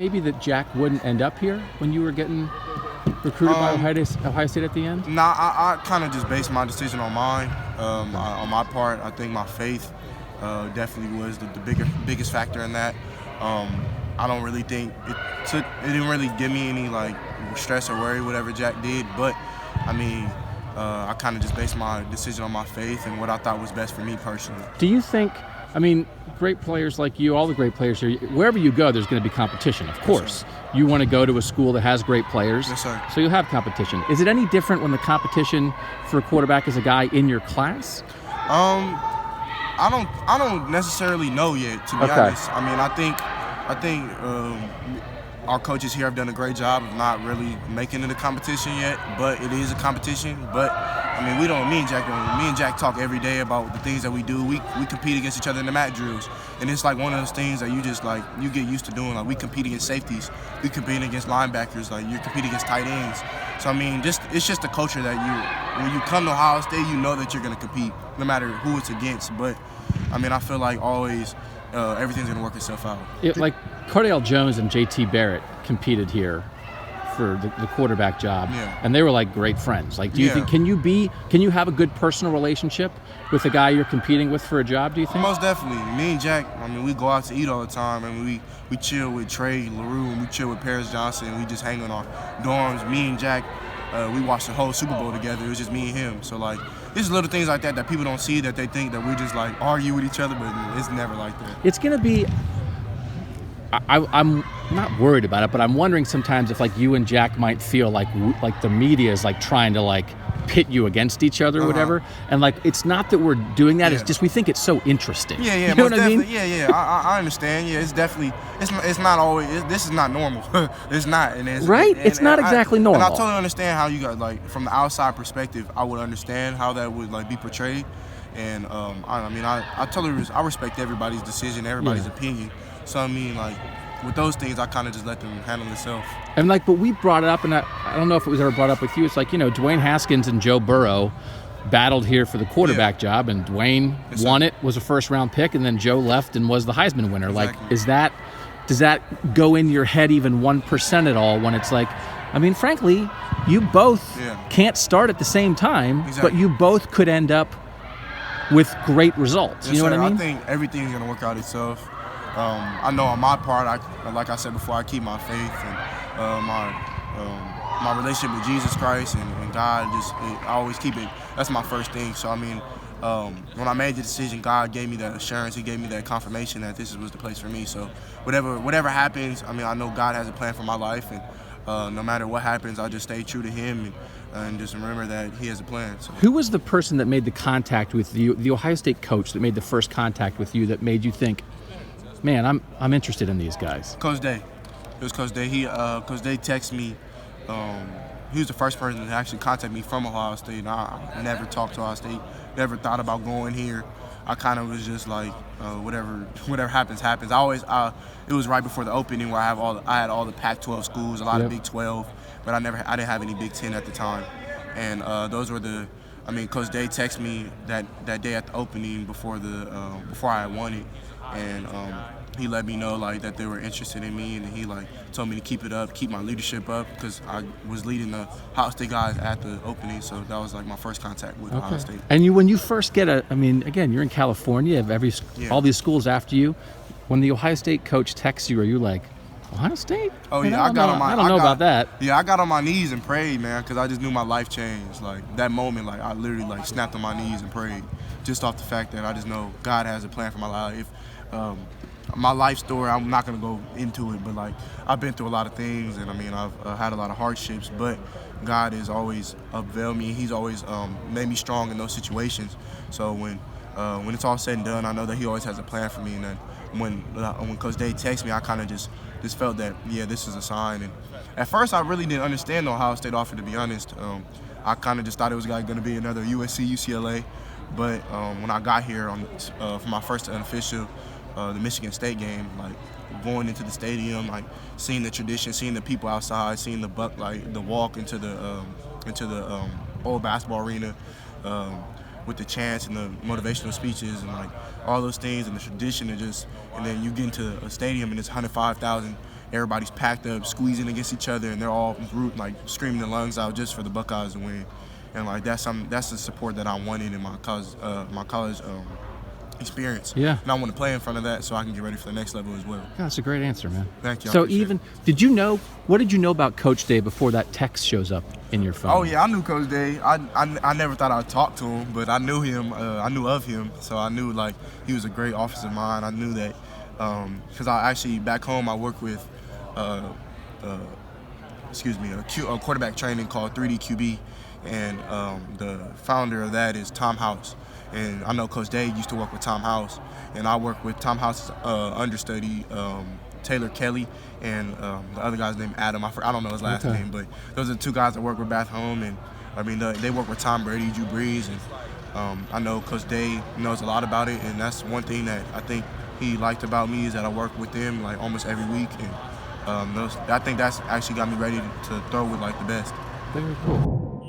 maybe that Jack wouldn't end up here when you were getting recruited by Ohio State at the end? Nah, I kind of just based my decision on mine. On my part, I think my faith definitely was the biggest factor in that. I don't really think it didn't really give me any like stress or worry whatever Jack did, but I mean, I kind of just based my decision on my faith and what I thought was best for me personally. Do you think, I mean, great players like you, all the great players here, wherever you go, there's going to be competition, of course. Yes, you want to go to a school that has great players, yes, sir. So you'll have competition. Is it any different when the competition for a quarterback is a guy in your class? I don't necessarily know yet, to be honest. I mean, I think our coaches here have done a great job of not really making it a competition yet, but it is a competition. But I mean, me and Jack talk every day about the things that we do. We compete against each other in the mat drills, and it's like one of those things that you just like you get used to doing. Like we compete against safeties, we compete against linebackers, like you compete against tight ends. So I mean, it's just a culture that when you come to Ohio State, you know that you're gonna compete no matter who it's against. But I mean, I feel like always everything's gonna work itself out. Like Cardale Jones and J.T. Barrett competed here for the quarterback job, and they were like great friends. Like, do you think can you have a good personal relationship with the guy you're competing with for a job? Do you think? Most definitely. Me and Jack, I mean, we go out to eat all the time, and we chill with Trey LaRue, and we chill with Paris Johnson, and we just hang in our dorms. Me and Jack, we watched the whole Super Bowl together. It was just me and him. So like, there's little things like that people don't see, that they think that we just like argue with each other, but it's never like that. It's gonna be. I'm not worried about it, but I'm wondering sometimes if like you and Jack might feel like the media is like trying to like pit you against each other or whatever, and like it's not that we're doing that. It's just we think it's so interesting. Yeah, you know what I mean? I understand. Yeah, it's definitely it's not always. This is not normal. It's not. It's not exactly normal. And I totally understand how you got like from the outside perspective. I would understand how that would like be portrayed, and I totally respect everybody's decision, everybody's opinion. So I mean, like, with those things, I kind of just let them handle itself. And like, but we brought it up, and I don't know if it was ever brought up with you. It's like, you know, Dwayne Haskins and Joe Burrow battled here for the quarterback job, and Dwayne won it, was a first-round pick, and then Joe left and was the Heisman winner. Exactly. Like, does that go in your head even 1% at all when it's like, I mean, frankly, you both can't start at the same time, but you both could end up with great results. Yes, you know what I mean? I think everything's going to work out itself. I know on my part, like I said before, I keep my faith and my relationship with Jesus Christ and God. I always keep it. That's my first thing. So I mean, when I made the decision, God gave me that assurance. He gave me that confirmation that this was the place for me. So whatever happens, I mean, I know God has a plan for my life, and no matter what happens, I just stay true to Him and just remember that He has a plan. So. Who was the person that made the contact with you? The Ohio State coach that made the first contact with you that made you think, man, I'm interested in these guys? Coach Day. It was Coach Day. Coach Day texted me. He was the first person to actually contact me from Ohio State. I never talked to Ohio State. Never thought about going here. I kind of was just like, whatever happens. It was right before the opening where I had all the Pac-12 schools, a lot of Big 12, but I didn't have any Big 10 at the time. And those were Coach Day texted me that day at the opening before I had won it. And he let me know like that they were interested in me, and he like told me to keep it up, keep my leadership up, because I was leading the Ohio State guys at the opening. So that was like my first contact with Ohio State. And when you first get again, you're in California, you have all these schools after you. When the Ohio State coach texts you, are you like, Ohio State? Oh yeah, I don't know about that. Yeah, I got on my knees and prayed, man, because I just knew my life changed. Like that moment, like I literally like snapped on my knees and prayed, just off the fact that I just know God has a plan for my life. My life story, I'm not going to go into it, but like I've been through a lot of things, and I mean I've had a lot of hardships, but God has always upheld me. He's always made me strong in those situations. So when it's all said and done, I know that He always has a plan for me. And then when Coach Day texted me, I kind of just felt that this is a sign. And at first I really didn't understand the Ohio State offer, to be honest. I kind of just thought it was like going to be another USC, UCLA. But when I got here for my first unofficial, the Michigan State game, like going into the stadium, like seeing the tradition, seeing the people outside, seeing the walk into the old basketball arena with the chants and the motivational speeches and like all those things and the tradition, and then you get into a stadium and it's 105,000 everybody's packed up, squeezing against each other, and they're all like screaming their lungs out just for the Buckeyes to win. And like that's the support that I wanted in my college experience. Yeah. And I want to play in front of that so I can get ready for the next level as well. Yeah, that's a great answer, man. Thank you. So what did you know about Coach Day before that text shows up in your phone? Oh yeah, I knew Coach Day. I never thought I'd talk to him, but I knew him. I knew of him, so I knew like he was a great offensive mind. I knew that because I actually back home I work with a quarterback training called 3D QB, and the founder of that is Tom House. And I know Coach Day used to work with Tom House, and I work with Tom House's understudy, Taylor Kelly, and the other guy's named Adam. I don't know his last name, but those are the two guys that work with back home. And I mean, they work with Tom Brady, Drew Brees, and I know Coach Day knows a lot about it. And that's one thing that I think he liked about me is that I work with them like almost every week. And I think that's actually got me ready to throw with like the best. Very cool.